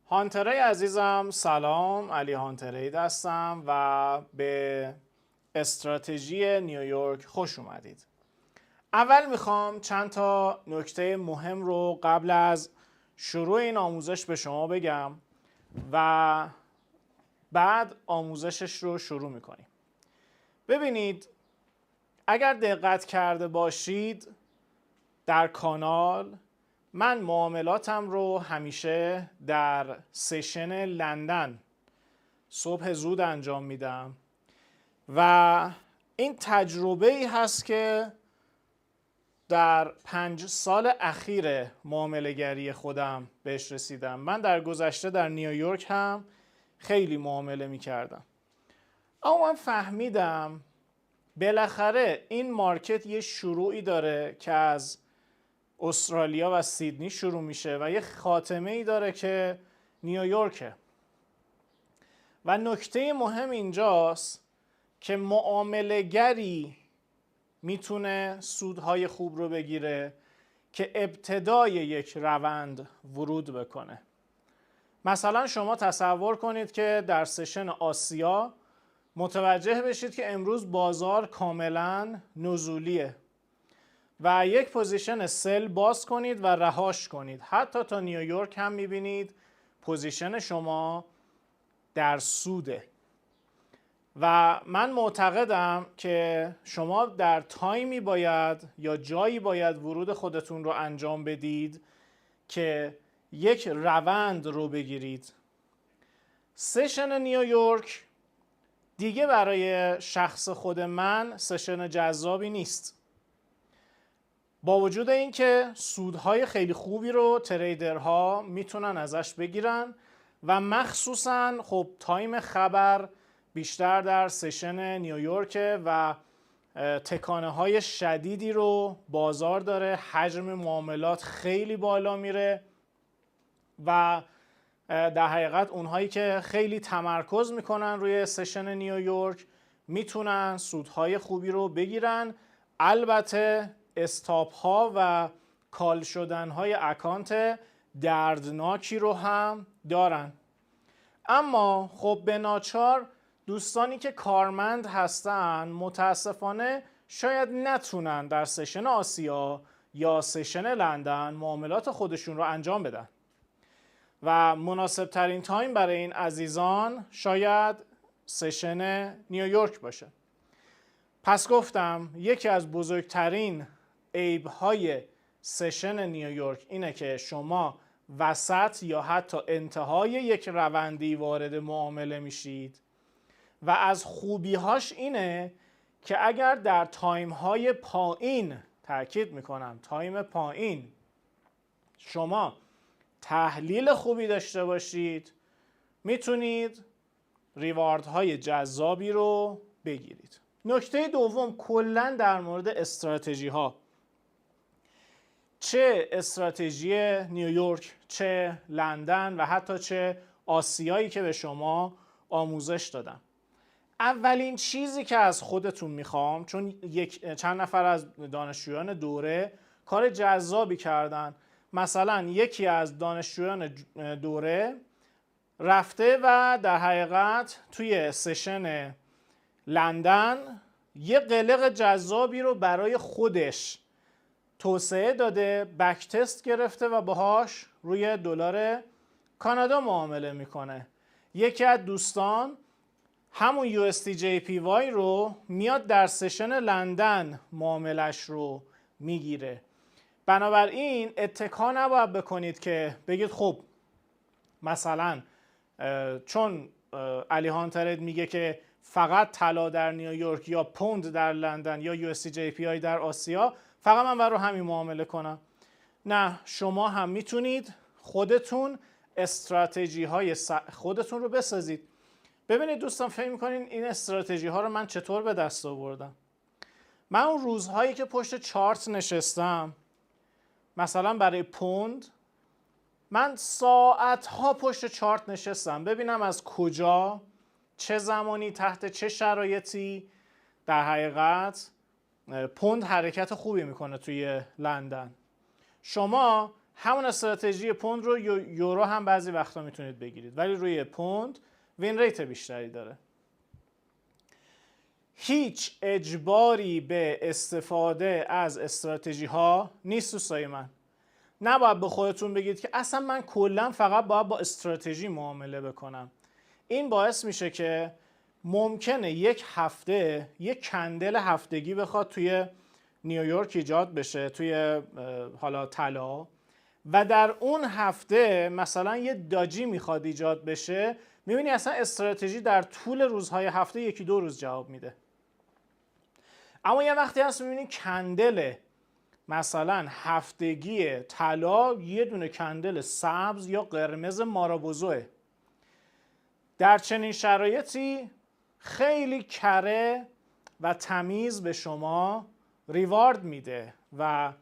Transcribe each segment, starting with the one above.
هانترای عزیزم سلام، علی هانترید هستم و به استراتژی نیویورک خوش اومدید. اول میخوام چند تا نکته مهم رو قبل از شروع این آموزش به شما بگم و بعد آموزشش رو شروع میکنیم. ببینید، اگر دقت کرده باشید در کانال من معاملاتم رو همیشه در سشن لندن صبح زود انجام میدم و این تجربه ای هست که در 5 سال اخیر معامله‌گری خودم بهش رسیدم. من در گذشته در نیویورک هم خیلی معامله میکردم، اما من فهمیدم بالاخره این مارکت یه شروعی داره که از استرالیا و سیدنی شروع میشه و یه خاتمه ای داره که نیویورکه. و نکته مهم اینجاست که معامله‌گری میتونه سودهای خوب رو بگیره که ابتدای یک روند ورود بکنه. مثلا شما تصور کنید که در سشن آسیا متوجه بشید که امروز بازار کاملا نزولیه و یک پوزیشن سل باز کنید و رهاش کنید. حتی تا نیویورک هم میبینید پوزیشن شما در سوده. و من معتقدم که شما در تایمی باید یا جایی باید ورود خودتون رو انجام بدید که یک روند رو بگیرید. سشن نیویورک دیگه برای شخص خود من سشن جذابی نیست، با وجود اینکه سودهای خیلی خوبی رو تریدرها میتونن ازش بگیرن و مخصوصا خب تایم خبر بیشتر در سشن نیویورک و تکانه های شدیدی رو بازار داره، حجم معاملات خیلی بالا میره و در حقیقت اونهایی که خیلی تمرکز میکنن روی سشن نیویورک میتونن سودهای خوبی رو بگیرن. البته استاپ ها و کال شدن های اکانت دردناکی رو هم دارن، اما خب به ناچار دوستانی که کارمند هستن متاسفانه شاید نتونن در سشن آسیا یا سشن لندن معاملات خودشون رو انجام بدن و مناسب ترین تایم برای این عزیزان شاید سشن نیویورک باشه. پس گفتم یکی از بزرگترین عیب‌های سشن نیویورک اینه که شما وسط یا حتی انتهای یک روندی وارد معامله میشید و از خوبی‌هاش اینه که اگر در تایم‌های پایین، تأکید میکنم تایم پایین، شما تحلیل خوبی داشته باشید میتونید ریواردهای جذابی رو بگیرید. نکته دوم کلاً در مورد استراتژی ها، چه استراتژی نیویورک، چه لندن و حتی چه آسیایی که به شما آموزش دادم. اولین چیزی که از خودتون میخوام، چون چند نفر از دانشجویان دوره کار جذابی کردن، مثلا یکی از دانشجویان دوره رفته و در حقیقت توی سشن لندن یه قلق جذابی رو برای خودش توسعه داده، بک تست گرفته و باهاش روی دلار کانادا معامله میکنه. یکی از دوستان همون USDJPY رو میاد در سشن لندن معاملش رو میگیره. بنابراین اتکا نباید بکنید که بگید خب مثلا چون علی هانترید میگه که فقط طلا در نیویورک یا پوند در لندن یا USDJPY در آسیا، فقط من برای همین معامله کنم. نه، شما هم میتونید خودتون استراتژی های خودتون رو بسازید. ببینید دوستان، فکر میکنین این استراتژی ها رو من چطور به دست آوردم؟ من اون روزهایی که پشت چارت نشستم، مثلا برای پوند، من ساعتها پشت چارت نشستم ببینم از کجا، چه زمانی، تحت چه شرایطی در حقیقت پوند حرکت خوبی میکنه توی لندن. شما همون استراتژی پوند رو یورو هم بعضی وقتا میتونید بگیرید، ولی روی پوند وین ریت بیشتری داره. هیچ اجباری به استفاده از استراتژی ها نیست دوستای من. نباید به خودتون بگید که اصلا من کلا فقط باید با استراتژی معامله بکنم. این باعث میشه که ممکنه یک هفته یک کندل هفتگی بخواد توی نیویورک ایجاد بشه، توی حالا طلا، و در اون هفته مثلا یه داجی میخواد ایجاد بشه. میبینی اصلا استراتژی در طول روزهای هفته یکی دو روز جواب میده. اما یه وقتی هست میبینی کندل مثلا هفتگی طلا یه دونه کندل سبز یا قرمز مارابوزوه. در چنین شرایطی خیلی کره و تمیز به شما ریوارد میده. و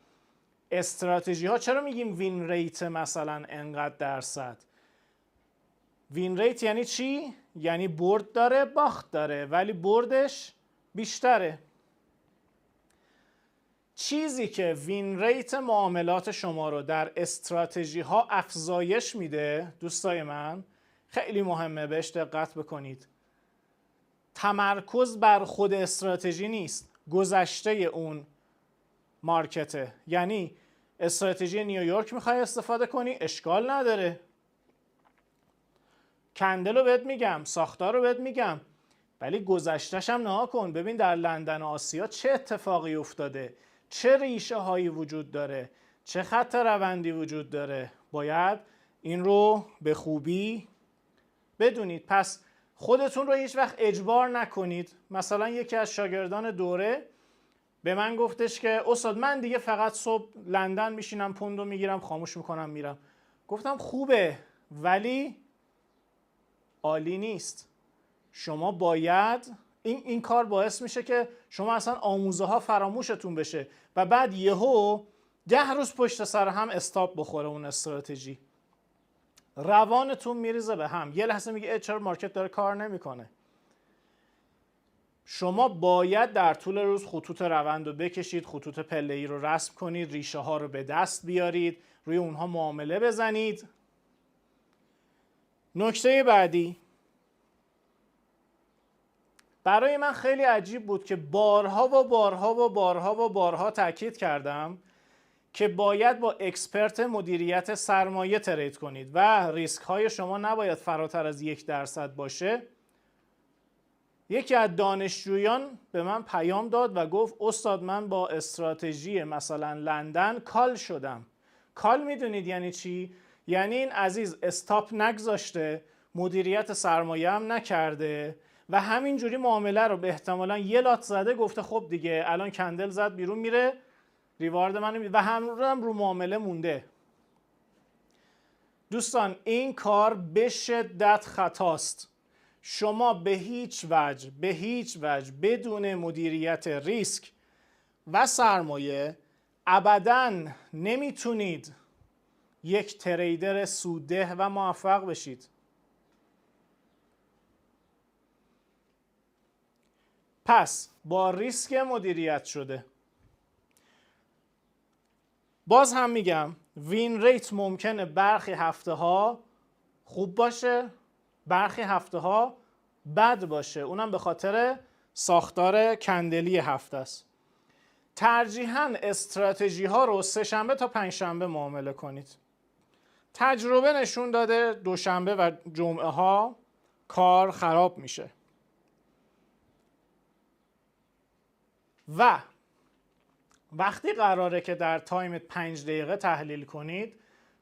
استراتژی ها، چرا میگیم وین ریت مثلا انقدر درصد؟ وین ریت یعنی چی؟ یعنی برد داره باخت داره، ولی بردش بیشتره. چیزی که وین ریت معاملات شما رو در استراتژی ها افزایش میده دوستای من، خیلی مهمه بهش دقت بکنید. تمرکز بر خود استراتژی نیست، گذشته اون مارکته. یعنی استراتژی نیویورک میخوای استفاده کنی، اشکال نداره، کندل رو بهت میگم، ساختار رو بهت میگم، ولی گذشته‌ش هم نها کن. ببین در لندن و آسیا چه اتفاقی افتاده، چه ریشه هایی وجود داره، چه خط روندی وجود داره. باید این رو به خوبی بدونید. پس خودتون رو هیچ وقت اجبار نکنید. مثلا یکی از شاگردان دوره به من گفتش که استاد من دیگه فقط صبح لندن میشینم، پوندو میگیرم، خاموش میکنم میرم. گفتم خوبه، ولی عالی نیست. شما باید این کار باعث میشه که شما اصلا آموزه ها فراموشتون بشه و بعد یهو 10 روز پشت سر هم استاپ بخوره اون استراتژی، روانتون میریزه به هم. یه لحظه میگه چرا مارکت داره کار نمیکنه. شما باید در طول روز خطوط روند رو بکشید، خطوط پله‌ای رو رسم کنید، ریشه ها رو به دست بیارید، روی اونها معامله بزنید. نکته بعدی، برای من خیلی عجیب بود که بارها و بارها و بارها و بارها تاکید کردم که باید با اکسپرت مدیریت سرمایه ترید کنید و ریسک های شما نباید فراتر از 1% باشه. یکی از دانشجویان به من پیام داد و گفت استاد من با استراتژی مثلا لندن کال شدم. کال میدونید یعنی چی؟ یعنی این عزیز استاپ نگذاشته، مدیریت سرمایه هم نکرده و همینجوری معامله رو به احتمالاً یه لات زده، گفته خب دیگه الان کندل زد بیرون میره ریوارد منو میده و هم رو معامله مونده. دوستان این کار به شدت خطاست. شما به هیچ وجه بدون مدیریت ریسک و سرمایه ابداً نمیتونید یک تریدر سودده و موفق بشید. پس با ریسک مدیریت شده، باز هم میگم وین ریت ممکنه برخی هفته ها خوب باشه، برخی هفته ها بد باشه. اونم به خاطر ساختار کندلی هفته است. ترجیحاً استراتژی ها رو 3 شنبه تا 5 شنبه معامله کنید. تجربه نشون داده دوشنبه و جمعه ها کار خراب میشه. و وقتی قراره که در تایم 5 دقیقه تحلیل کنید،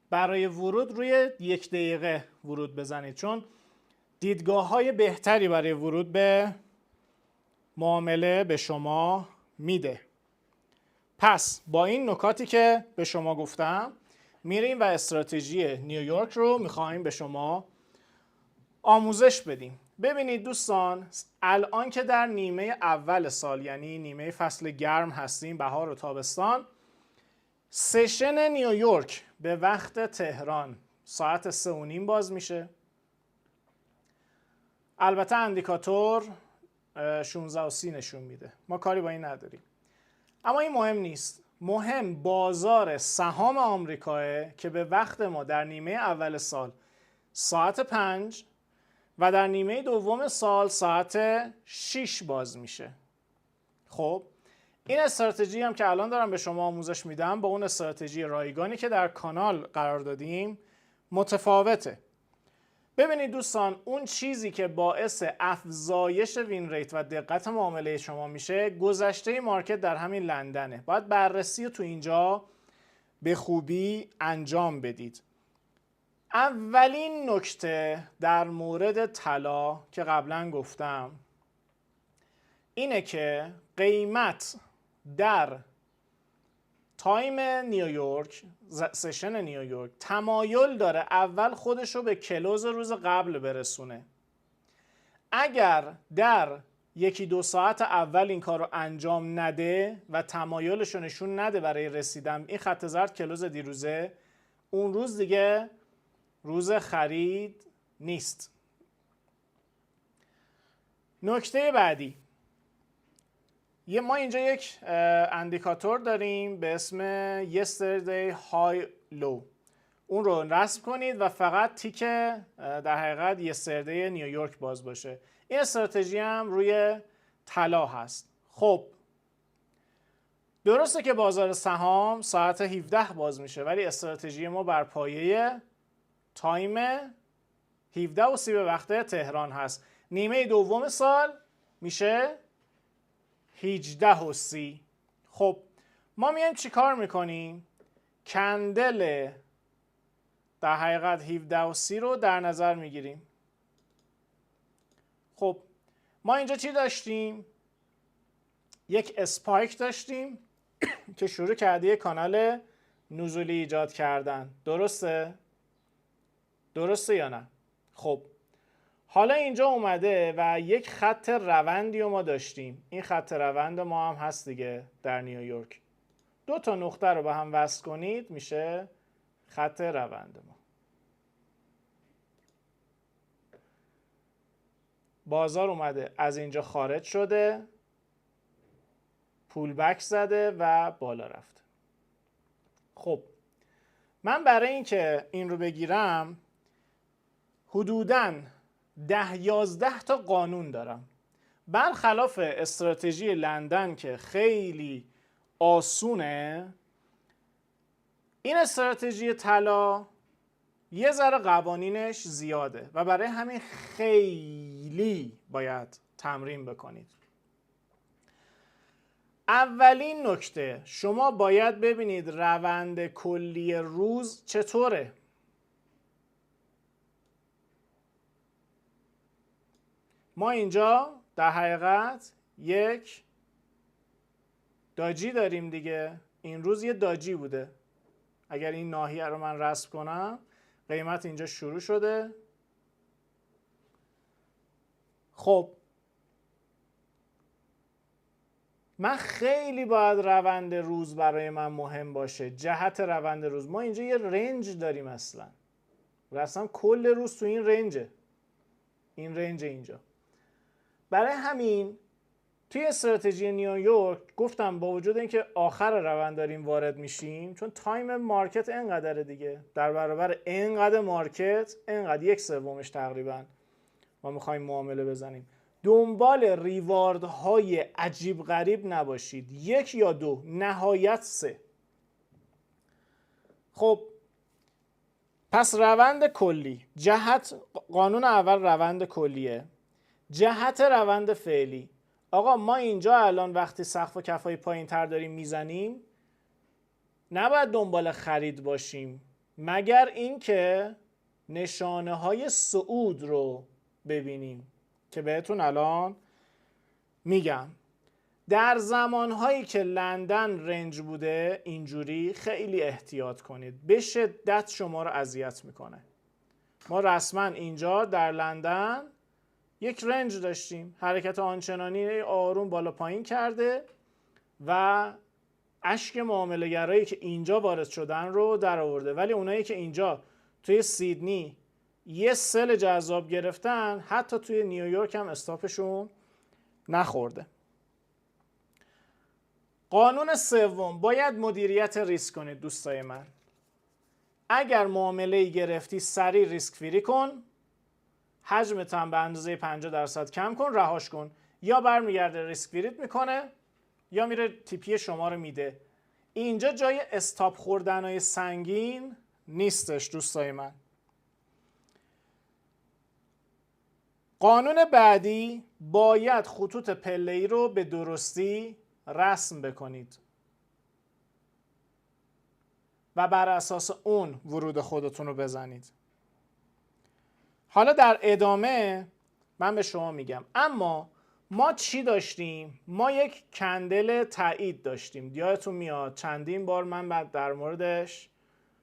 برای ورود روی 1 دقیقه ورود بزنید، چون دیدگاه های بهتری برای ورود به معامله به شما میده. پس با این نکاتی که به شما گفتم میریم و استراتژی نیویورک رو میخوایم به شما آموزش بدیم. ببینید دوستان، الان که در نیمه اول سال، یعنی نیمه فصل گرم هستیم، بهار و تابستان، سشن نیویورک به وقت تهران ساعت 3:30 باز میشه. البته اندیکاتور 16:30 نشون میده، ما کاری با این نداریم. اما این مهم نیست. مهم بازار سهام آمریکاه که به وقت ما در نیمه اول سال ساعت 5 و در نیمه دوم سال ساعت 6 باز میشه. خب این استراتژی هم که الان دارم به شما آموزش میدم با اون استراتژی رایگانی که در کانال قرار دادیم متفاوته. ببینید دوستان، اون چیزی که باعث افزایش وین ریت و دقت معامله شما میشه گذشته مارکت در همین لندنه. باید بررسی رو تو اینجا به خوبی انجام بدید. اولین نکته در مورد طلا که قبلا گفتم اینه که قیمت در تایم نیویورک، سشن نیویورک، تمایل داره اول خودش رو به کلوز روز قبل برسونه. اگر در یکی دو ساعت اول این کار رو انجام نده و تمایلش رو نشون نده برای رسیدن این خط زرد کلوز دیروزه، اون روز دیگه روز خرید نیست. نکته بعدی، ما اینجا یک اندیکاتور داریم به اسم yesterday high low. اون رو رسم کنید و فقط تیک در حقیقت yesterday نیویورک باز باشه. این استراتژی هم روی طلا هست. خب درسته که بازار سهام ساعت 17 باز میشه ولی استراتژی ما بر پایه تایم 17:30 به وقت تهران هست. نیمه دوم سال میشه 18:30. خب ما میایم چی کار میکنیم؟ کندل در حقیقت 17:30 رو در نظر میگیریم. خب ما اینجا چی داشتیم؟ یک اسپایک داشتیم که شروع کرده یک کانال نزولی ایجاد کردن. درسته؟ درسته یا نه؟ خب حالا اینجا اومده و یک خط روندی رو ما داشتیم. این خط روند ما هم هست دیگه در نیویورک. دو تا نقطه رو به هم وصل کنید میشه خط روند ما. بازار اومده از اینجا خارج شده، پول بک زده و بالا رفته. خب من برای اینکه این رو بگیرم حدوداً 10-11 تا قانون دارم. برخلاف استراتژی لندن که خیلی آسونه، این استراتژی طلا یه ذره قوانینش زیاده و برای همین خیلی باید تمرین بکنید. اولین نکته، شما باید ببینید روند کلی روز چطوره. ما اینجا در حقیقت یک داجی داریم دیگه. این روز یه داجی بوده. اگر این ناحیه رو من رسم کنم قیمت اینجا شروع شده. خب من خیلی باید روند روز برای من مهم باشه. جهت روند روز، ما اینجا یه رنج داریم اصلا کل روز تو این رنجه. این رنج اینجا. برای همین توی استراتژی نیویورک گفتم با وجود اینکه آخر روند داریم وارد میشیم، چون تایم مارکت اینقدره دیگه، در برابر اینقدر مارکت اینقدر 1/3 تقریبا ما میخوایم معامله بزنیم. دنبال ریواردهای عجیب غریب نباشید. 1 یا 2، نهایت 3. خب پس روند کلی، جهت، قانون اول روند کلیه. جهت روند فعلی، آقا ما اینجا الان وقتی سقف و کفای پایین تر داریم میزنیم نباید دنبال خرید باشیم مگر اینکه نشانه های صعود رو ببینیم که بهتون الان میگم. در زمانهایی که لندن رنج بوده اینجوری خیلی احتیاط کنید، به شدت شما رو اذیت میکنه. ما رسما اینجا در لندن یک رنج داشتیم، حرکت آنچنانی آروم بالا پایین کرده و اشک معامله گرایی که اینجا وارد شدن رو در آورده، ولی اونایی که اینجا توی سیدنی یه سل جذاب گرفتن حتی توی نیویورک هم استاپشون نخورده. قانون سوم، باید مدیریت ریسک کنید دوستای من. اگر معامله‌ای گرفتی سریع ریسک فری کن، حجمت هم به اندازه 50% کم کن، رهاش کن. یا برمیگرده ریسک فریت میکنه یا میره تیپی شما رو میده. اینجا جای استاپ خوردنهای سنگین نیستش دوستای من. قانون بعدی، باید خطوط پله‌ای رو به درستی رسم بکنید و بر اساس اون ورود خودتون رو بزنید. حالا در ادامه من به شما میگم. اما ما چی داشتیم؟ ما یک کندل تایید داشتیم. یادتون میاد چندین بار من بعد در موردش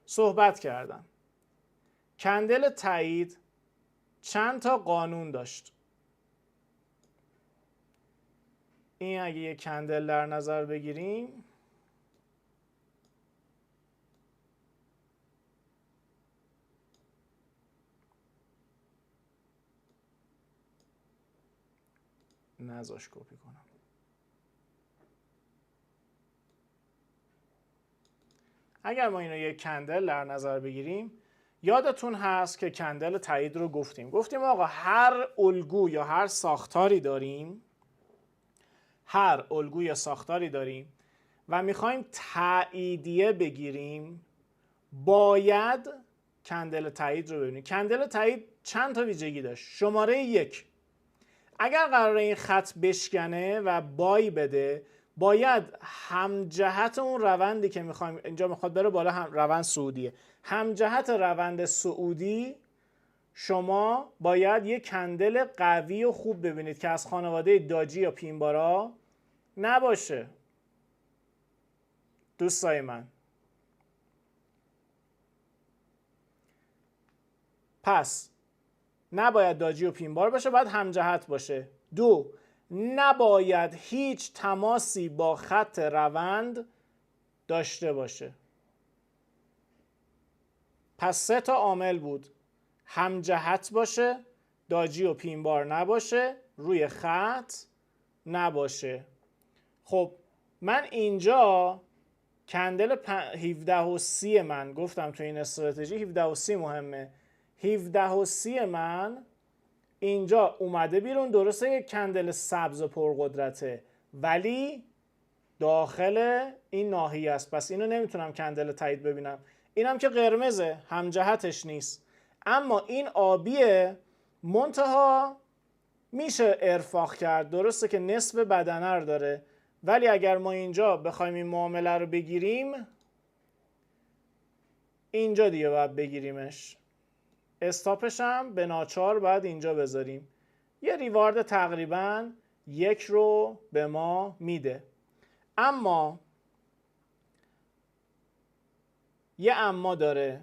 صحبت کردم. کندل تایید چند تا قانون داشت. این اگه یک کندل در نظر بگیریم، نذاش کپی کنم. اگر ما اینو یک کندل در نظر بگیریم، یادتون هست که کندل تایید رو گفتیم آقا هر الگو یا هر ساختاری داریم، هر الگو یا ساختاری داریم و میخوایم تاییدیه بگیریم، باید کندل تایید رو ببینیم. کندل تایید چند تا ویژگی داشت. شماره 1، اگر قراره این خط بشکنه و بای بده، باید همجهت اون روندی که میخوایم، اینجا میخواد بره بالا، هم روند صعودیه، همجهت روند صعودی شما باید یک کندل قوی و خوب ببینید که از خانواده داجی یا پینبارا نباشه دوستای من. پس نباید داجی و پینبار باشه، باید همجهت باشه. 2، نباید هیچ تماسی با خط روند داشته باشه. پس 3 تا عامل بود: همجهت باشه، داجی و پینبار نباشه، روی خط نباشه. خب من اینجا کندل 17 و 30 من گفتم تو این استراتژی 17 و 30 مهمه. 17 و 30 من اینجا اومده بیرون، درسته یک کندل سبز پرقدرته ولی داخل این ناحیه است، پس اینو نمیتونم کندل تایید ببینم. اینم که قرمزه، همجهتش نیست. اما این آبیه، منتها میشه ارفاق کرد، درسته که نصف بدنه رو داره، ولی اگر ما اینجا بخوایم این معامله رو بگیریم، اینجا دیگه باید بگیریمش. استاپش هم به ناچار باید اینجا بذاریم. یه ریوارد تقریبا 1 رو به ما میده. اما یه اما داره.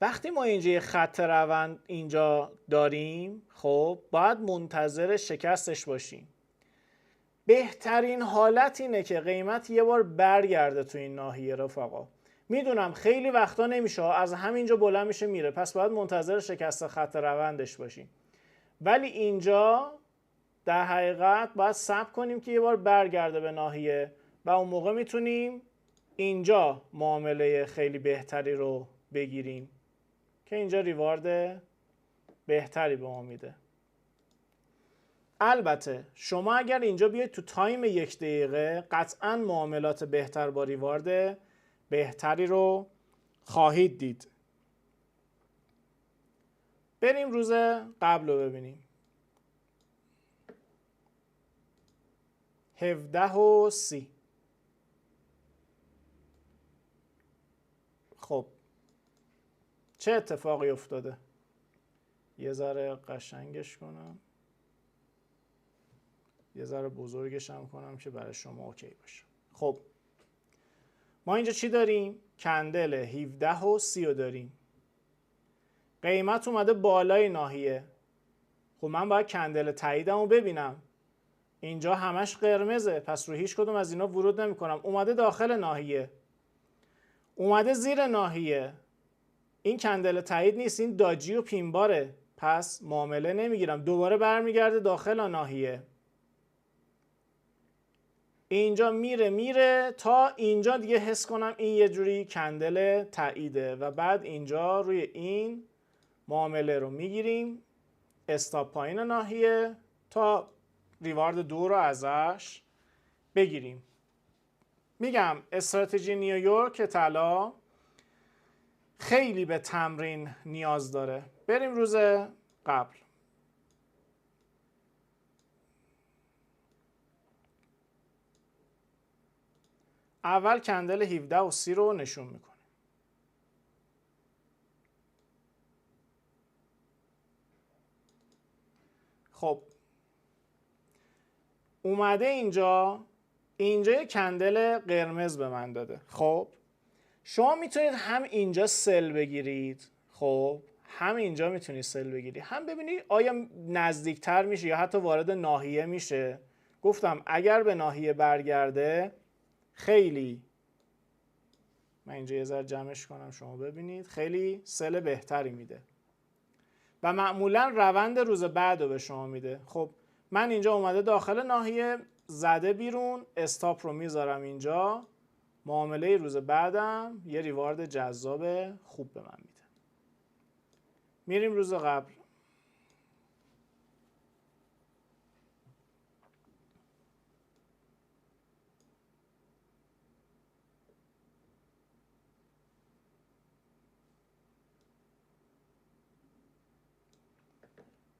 وقتی ما اینجا یه خط روند اینجا داریم، خب باید منتظر شکستش باشیم. بهترین حالت اینه که قیمت یه بار برگرده تو این ناحیه رفقا. میدونم خیلی وقتا نمیشه، از همینجا بلند میشه میره، پس باید منتظر شکست خط روندش باشیم. ولی اینجا در حقیقت باید صبر کنیم که یه بار برگرده به ناحیه و اون موقع میتونیم اینجا معامله خیلی بهتری رو بگیریم که اینجا ریوارد بهتری به ما میده. البته شما اگر اینجا بیاید تو تایم 1 دقیقه، قطعا معاملات بهتر با ریوارد بهتری رو خواهید دید. بریم روز قبل رو ببینیم. 17 و 30. خب چه اتفاقی افتاده؟ یه ذره قشنگش کنم، یه ذره بزرگش هم کنم که برای شما اوکی باشه. خب ما اینجا چی داریم؟ کندل 17 و 30 رو داریم. قیمت اومده بالای ناحیه. خب من باید کندل تاییدم رو ببینم. اینجا همش قرمزه، پس رو هیچ کدوم از اینا ورود نمی کنم. اومده داخل ناحیه، اومده زیر ناحیه. این کندل تایید نیست، این داجی و پینباره، پس معامله نمیگیرم. دوباره برمیگرده داخل ناحیه. اینجا میره تا اینجا دیگه حس کنم این یه جوری کندل تاییده و بعد اینجا روی این معامله رو میگیریم، استاپ پایین ناحیه تا ریوارد 2 رو ازش بگیریم. میگم استراتژی نیویورک طلا خیلی به تمرین نیاز داره. بریم روز قبل. اول کندل 17 و 30 رو نشون میکنه. خب اومده اینجا یه کندل قرمز به من داده. خب شما میتونید هم اینجا سل بگیرید، خب هم اینجا میتونید سل بگیرید، هم ببینید آیا نزدیکتر میشه یا حتی وارد ناحیه میشه. گفتم اگر به ناحیه برگرده خیلی، من اینجا یه ذره جمعش کنم شما ببینید، خیلی سل بهتری میده و معمولا روند روز بعد رو به شما میده. خب من اینجا اومده داخل ناحیه، زده بیرون، استاپ رو میذارم اینجا، معامله روز بعدم یه ریوارد جذاب خوب به من میده. میریم روز قبل.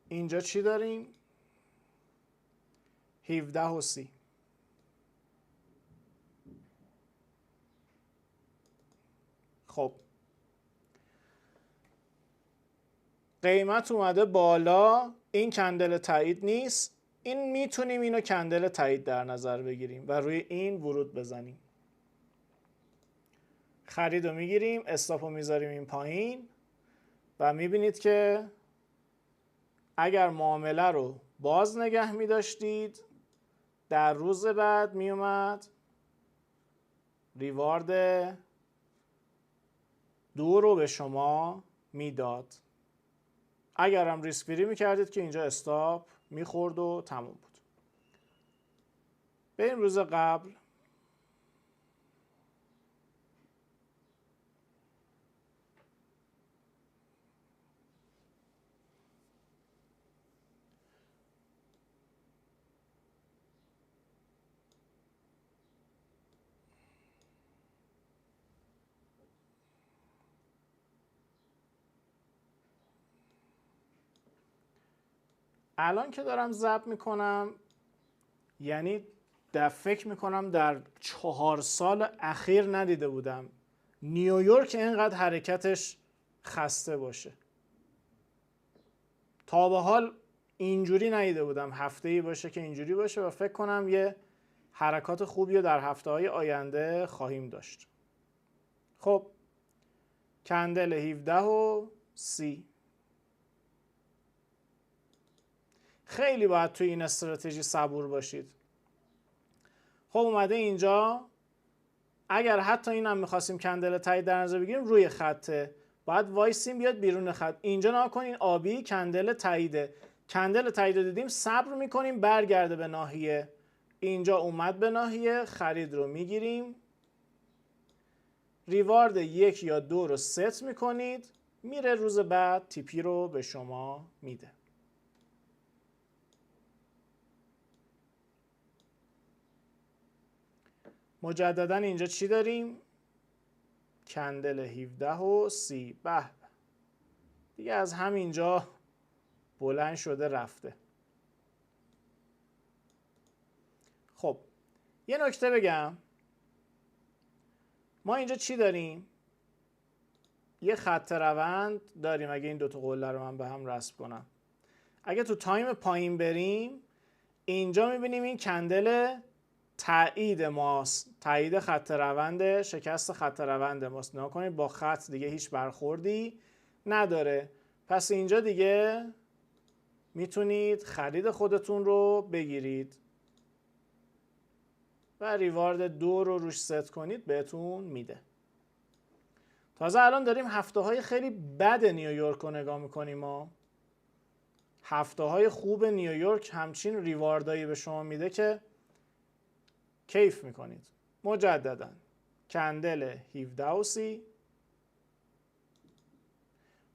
اینجا چی داریم؟ 17 و 30. خب قیمت اومده بالا، این کندل تایید نیست، این میتونیم اینو کندل تایید در نظر بگیریم و روی این ورود بزنیم. خرید رو میگیریم، استاپ رو میذاریم این پایین و میبینید که اگر معامله رو باز نگه میداشتید در روز بعد میومد ریوارد 2 رو به شما میداد. اگر هم ریسک فری میکردید که اینجا استاپ میخورد و تموم بود. بریم روز قبل. الان که دارم ضبط میکنم، یعنی فکر میکنم در 4 سال اخیر ندیده بودم نیویورک اینقدر حرکتش خسته باشه. تا به حال اینجوری ندیده بودم هفته‌ای باشه که اینجوری باشه و فکر کنم یه حرکات خوبی رو در هفته‌های آینده خواهیم داشت. خب کندل 17 و 30. خیلی باید توی این استراتژی صبور باشید. خب اومده اینجا، اگر حتی این هم میخواستیم کندل تایید در نظر بگیریم روی خطه، باید وایسیم بیاد بیرون خط. اینجا نگاه کنین آبی کندل تاییده. کندل تایید رو دیدیم، صبر میکنیم برگرده به ناحیه. اینجا اومد به ناحیه، خرید رو میگیریم، ریوارد 1 یا 2 رو ست میکنید، میره روز بعد تیپی رو به شما میده. مجددا اینجا چی داریم؟ کندل 17 و 30. به دیگه از همینجا بلند شده رفته. خب یه نکته بگم، ما اینجا چی داریم؟ یه خط روند داریم. اگه این دوتا قله رو من به هم رسم کنم، اگه تو تایم پایین بریم اینجا میبینیم این کندل تایید ماست، تایید خط روند، شکست خط روند ماست. نگاه کنید با خط دیگه هیچ برخوردی نداره. پس اینجا دیگه میتونید خرید خودتون رو بگیرید و ریوارد 2 رو روش ست کنید، بهتون میده. تازه الان داریم هفته های خیلی بد نیویورک رو نگاه میکنیم. ما هفته های خوب نیویورک همچین ریواردایی به شما میده که کیف میکنید. مجددا کندل 17 و 30،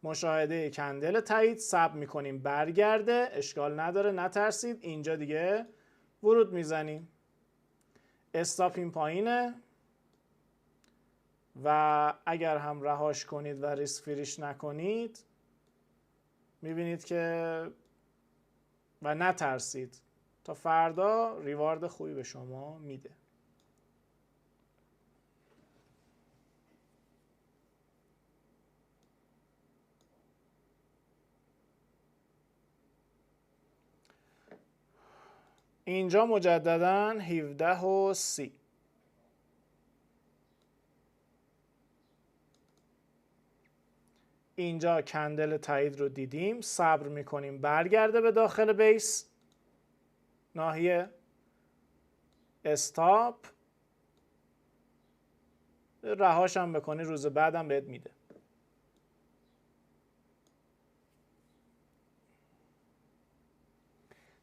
مشاهده کندل تایید، صبر میکنیم برگرده، اشکال نداره نترسید. اینجا دیگه ورود میزنیم، استاپ این پایینه و اگر هم رهاش کنید و ریسک فریش نکنید میبینید که و نترسید، تا فردا ریوارد خوبی به شما میده. اینجا مجددا 17 و 30، اینجا کندل تایید رو دیدیم، صبر میکنیم برگرده به داخل بیس ناحیه، استاپ، رهاش هم بکنی روز بعدم بهت میده.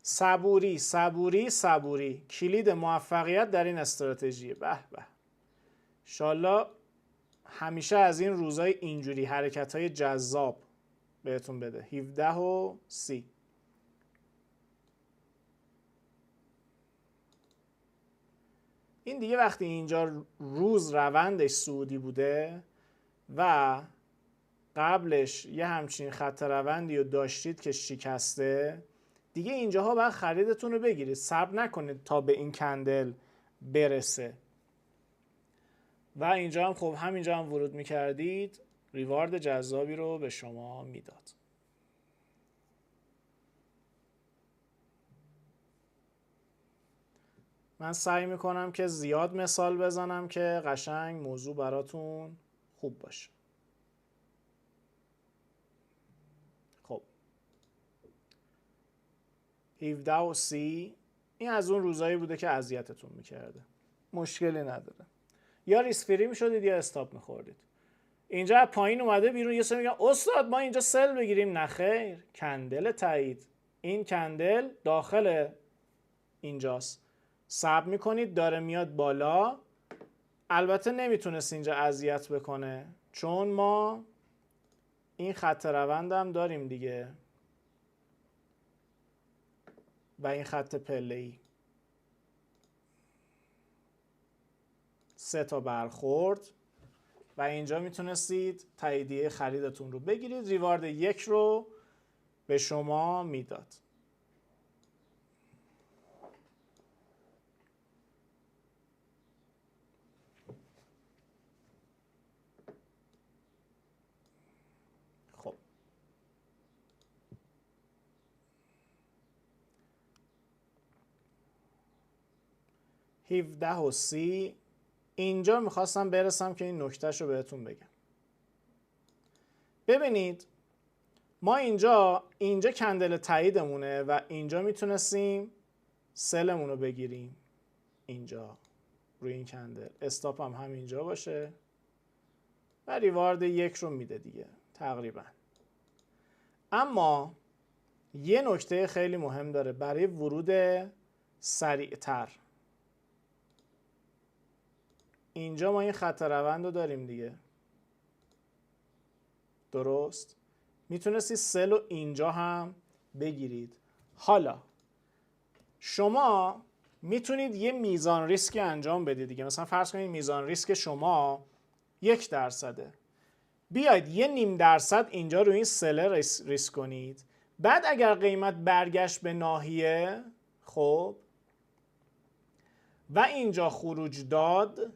صبوری صبوری صبوری، کلید موفقیت در این استراتژی. به به، انشالله همیشه از این روزای اینجوری حرکت‌های جذاب بهتون بده. 17 و 30، این دیگه وقتی اینجا روز روندش صعودی بوده و قبلش یه همچین خط روندی رو داشتید که شکسته، دیگه اینجاها باید خریدتون رو بگیرید، صبر نکنید تا به این کندل برسه. و اینجا هم خب همینجا هم ورود میکردید، ریوارد جذابی رو به شما میداد. من سعی میکنم که زیاد مثال بزنم که قشنگ موضوع براتون خوب باشه. خب 17 و 30 این از اون روزایی بوده که اذیتتون میکرده، مشکلی نداره، یا ریسک فری میشدید یا استاپ میخوردید. اینجا پایین اومده بیرون، یه سری میگن استاد ما اینجا سل بگیریم. نخیر، کندل تایید، این کندل داخل اینجاست، صبر میکنید داره میاد بالا. البته نمیتونست اینجا اذیت بکنه چون ما این خط روند هم داریم دیگه و این خط پله‌ای، 3 تا برخورد و اینجا میتونستید تاییدیه خریدتون رو بگیرید، ریوارد 1 رو به شما میداد. خب 17 و 30 اینجا میخواستم برسم که این نکتهش رو بهتون بگم. ببینید ما اینجا کندل تاییدمونه و اینجا میتونستیم سلمون رو بگیریم، اینجا روی این کندل، استاپ هم همینجا باشه و ریوارد 1 رو میده دیگه تقریبا. اما یه نکته خیلی مهم داره برای ورود سریعتر. اینجا ما این خط روند رو داریم دیگه، درست؟ میتونستی سل رو اینجا هم بگیرید. حالا شما میتونید یه میزان ریسکی انجام بدید دیگه. مثلا فرض کنید میزان ریسک شما 1%، بیاید یه 0.5% اینجا رو این سل ریسک کنید، بعد اگر قیمت برگشت به ناحیه خب و اینجا خروج داد،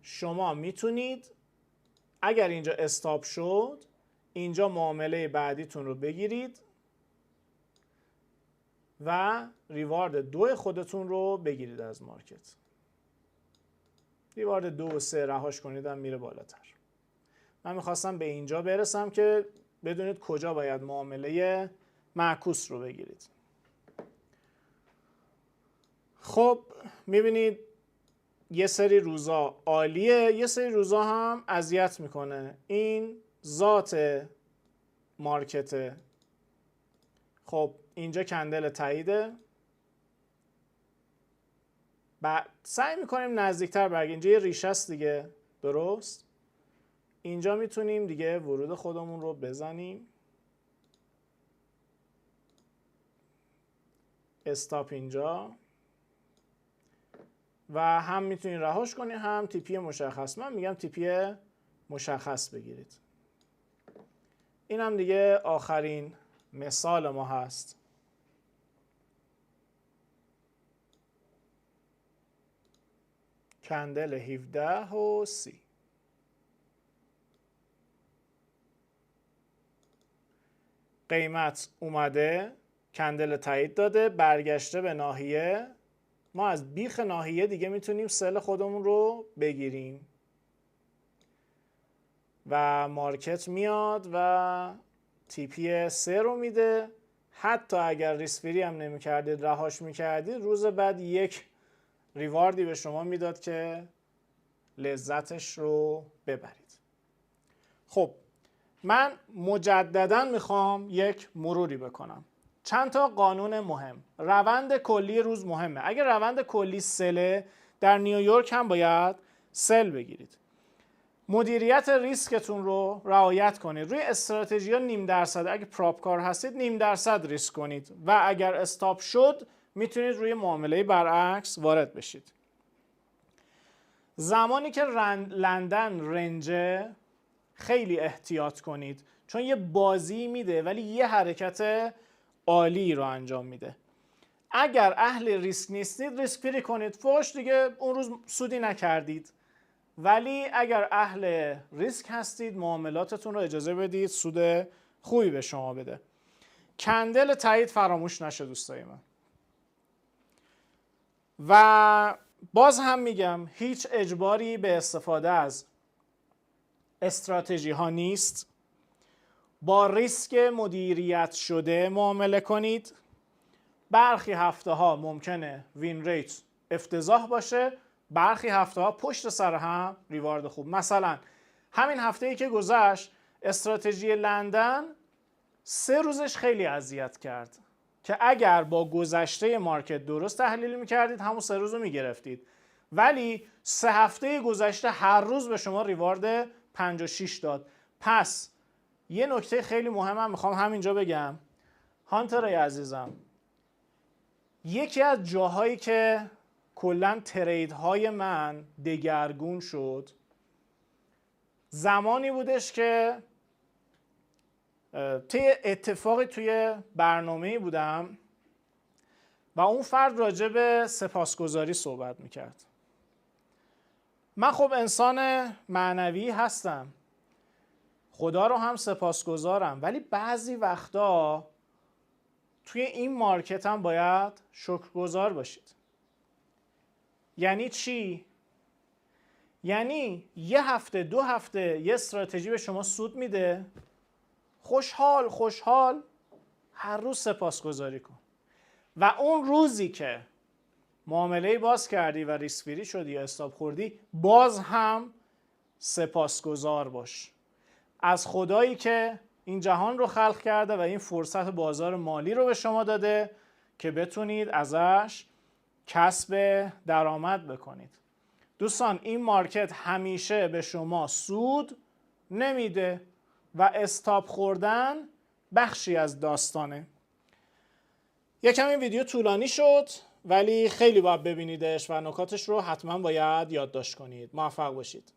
شما میتونید اگر اینجا استاپ شد اینجا معامله بعدیتون رو بگیرید و ریوارد 2 خودتون رو بگیرید از مارکت. ریوارد 2 و 3 رهاش کنید هم میره بالاتر. من میخواستم به اینجا برسم که بدونید کجا باید معامله معکوس رو بگیرید. خب میبینید یه سری روزا عالیه، یه سری روزا هم اذیت میکنه. این ذات مارکته. خب اینجا کندل تاییده، سعی میکنیم نزدیکتر برگردیم. اینجا یه ریشه است دیگه، درست؟ اینجا میتونیم دیگه ورود خودمون رو بزنیم، استاپ اینجا، و هم میتونید رهاش کنید هم تیپی مشخص. من میگم تیپی مشخص بگیرید. این هم دیگه آخرین مثال ما هست. کندل 17 و 30. قیمت اومده، کندل تایید داده، برگشته به ناحیه. ما از بیخ ناحیه دیگه میتونیم سل خودمون رو بگیریم و مارکت میاد و تیپی 3 رو میده. حتی اگر ریسفری هم نمی کردید، رهاش میکردید، روز بعد یک ریواردی به شما میداد که لذتش رو ببرید. خب من مجددا میخوام یک مروری بکنم. چند تا قانون مهم. روند کلی روز مهمه. اگر روند کلی سله، در نیویورک هم باید سل بگیرید. مدیریت ریسکتون رو رعایت کنید. روی استراتژی ها 0.5%، اگه پراپ کار هستید 0.5% ریسک کنید و اگر استاپ شد میتونید روی معامله برعکس وارد بشید. زمانی که لندن رنجه خیلی احتیاط کنید، چون یه بازی میده ولی یه حرکت عالی رو انجام میده. اگر اهل ریسک نیستید ریسک فری کنید، فوقش دیگه اون روز سودی نکردید. ولی اگر اهل ریسک هستید معاملاتتون رو اجازه بدید سود خوبی به شما بده. کندل تایید فراموش نشه دوستای من. و باز هم میگم هیچ اجباری به استفاده از استراتژی ها نیست. با ریسک مدیریت شده معامله کنید. برخی هفته ها ممکنه وین ریت افتضاح باشه، برخی هفته ها پشت سر هم ریوارد خوب. مثلا همین هفته ای که گذشت استراتژی لندن 3 روزش خیلی اذیت کرد که اگر با گذشته مارکت درست تحلیل میکردید همون 3 روز رو میگرفتید، ولی 3 هفته گذشته هر روز به شما ریوارد 5 و 6 داد. پس یه نکته خیلی مهمم میخوام همینجا بگم. هانترای عزیزم، یکی از جاهایی که کلا تریدهای من دگرگون شد زمانی بودش که اتفاقی توی برنامه‌ای بودم و اون فرد راجع به سپاسگزاری صحبت میکرد. من خب انسان معنوی هستم، خدا رو هم سپاسگزارم، ولی بعضی وقتا توی این مارکت هم باید شکرگزار باشید. یعنی چی؟ یعنی یه هفته 2 هفته یه استراتژی به شما سود میده، خوشحال هر روز سپاسگزاری کن و اون روزی که معامله باز کردی و ریسک فری شدی یا استاپ خوردی باز هم سپاسگزار باش از خدایی که این جهان رو خلق کرده و این فرصت بازار مالی رو به شما داده که بتونید ازش کسب درآمد بکنید. دوستان این مارکت همیشه به شما سود نمیده و استاپ خوردن بخشی از داستانه. یکم این ویدیو طولانی شد ولی خیلی باید ببینیدش و نکاتش رو حتما باید یادداشت کنید. موفق باشید.